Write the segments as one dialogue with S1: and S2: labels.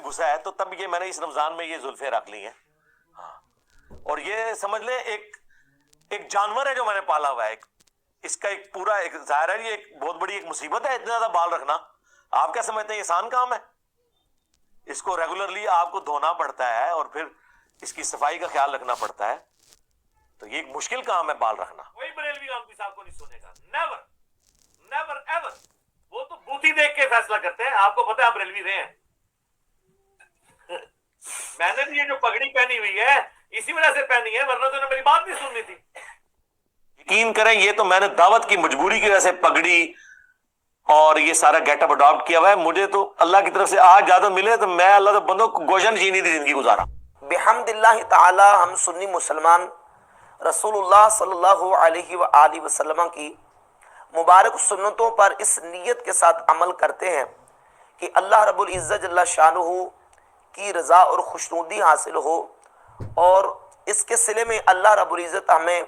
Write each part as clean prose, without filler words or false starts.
S1: گھسا ہے تو تب یہ میں نے اس رمضان میں یہ زلفیں رکھ لی ہیں. اور یہ سمجھ لیں ایک جانور ہے جو میں نے پالا ہوا ہے. اس کا ایک پورا ایک ظاہر ہے یہ ایک بہت بڑی ایک مصیبت ہے اتنا زیادہ بال رکھنا. آپ کیا سمجھتے ہیں یہ آسان کام ہے؟ اس کو ریگولرلی آپ کو دھونا پڑتا ہے اور پھر اس کی صفائی کا خیال رکھنا پڑتا ہے. تو یہ ایک مشکل کام ہے بال رکھنا.
S2: کوئی بریلوی رام صاحب کو نہیں سنے گا. Never never ever. وہ تو بوتی دیکھ کے فیصلہ کرتے ہیں. آپ کو پتہ ہے آپ بریلوی رہے ہیں. میں نے بھی یہ جو پگڑی پہنی ہوئی ہے اسی وجہ سے پہنی ہے, ورنہ تو نے میری بات نہیں سننی تھی.
S1: یقین کریں یہ تو میں نے دعوت کی مجبوری کی وجہ سے پگڑی اور یہ سارا گیٹ اپ اڈاپٹ کیا ہوا ہے. مجھے تو اللہ کی طرف سے آج زیادہ ملے تو میں اللہ کے بندوں کو گوشہ نشینی دی زندگی گزارا.
S3: بحمد اللہ تعالی ہم سنی مسلمان رسول اللہ صلی اللہ علیہ وآلہ وسلم کی مبارک سنتوں پر اس نیت کے ساتھ عمل کرتے ہیں کہ اللہ رب العزت جل شانہ کی رضا اور خوشنودی حاصل ہو, اور اس کے صلے میں اللہ رب العزت ہمیں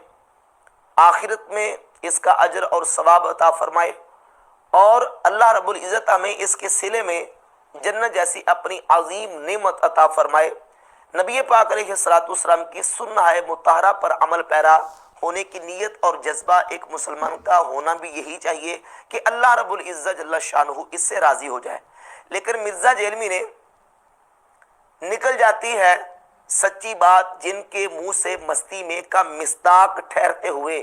S3: آخرت میں اس کا اجر اور ثواب عطا فرمائے, اور اللہ رب العزت ہمیں اس کے صلے میں جنت جیسی اپنی عظیم نعمت عطا فرمائے. نبی پاک علیہ الصلوۃ والسلام کی سنہ مطہرہ پر عمل پیرا ہونے کی نیت اور جذبہ ایک مسلمان کا ہونا بھی یہی چاہیے کہ اللہ رب العزت جل شانہ اس سے راضی ہو جائے. لیکن مرزا جیلمی نے نکل جاتی ہے سچی بات جن کے منہ سے مستی میں کا مصداق ٹھہرتے ہوئے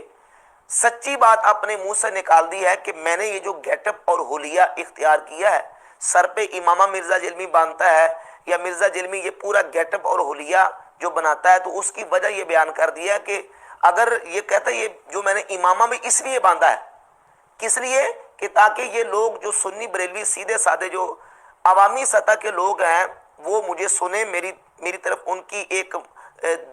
S3: سچی بات اپنے منہ سے نکال دی ہے کہ میں نے یہ جو گیٹ اپ اور حلیہ اختیار کیا ہے, سر پہ امامہ مرزا جیلمی باندھتا ہے یا مرزا جیلمی یہ پورا گیٹ اپ اور حلیہ جو بناتا ہے, تو اس کی وجہ یہ بیان کر دیا کہ اگر یہ کہتا ہے یہ جو میں نے امامہ میں اس لیے باندھا ہے, کس لیے کہ تاکہ یہ لوگ جو سنی بریلوی سیدھے سادے جو عوامی سطح کے لوگ ہیں وہ مجھے سنیں, میری طرف ان کی ایک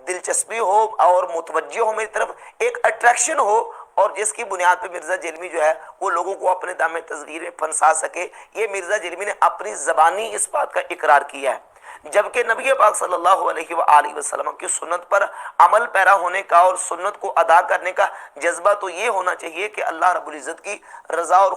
S3: دلچسپی ہو اور متوجہ ہو میری طرف, ایک اٹریکشن ہو, اور جس کی بنیاد پہ مرزا جیلمی جو ہے وہ لوگوں کو اپنے دام تصغیر میں پھنسا سکے. یہ مرزا جیلمی نے اپنی زبانی اس بات کا اقرار کیا ہے, جبکہ نبی پاک صلی اللہ علیہ وآلہ وسلم کی سنت پر عمل پیرا ہونے کا اور سنت کو ادا کرنے کا جذبہ تو یہ ہونا چاہیے کہ اللہ رب العزت کی رضا اور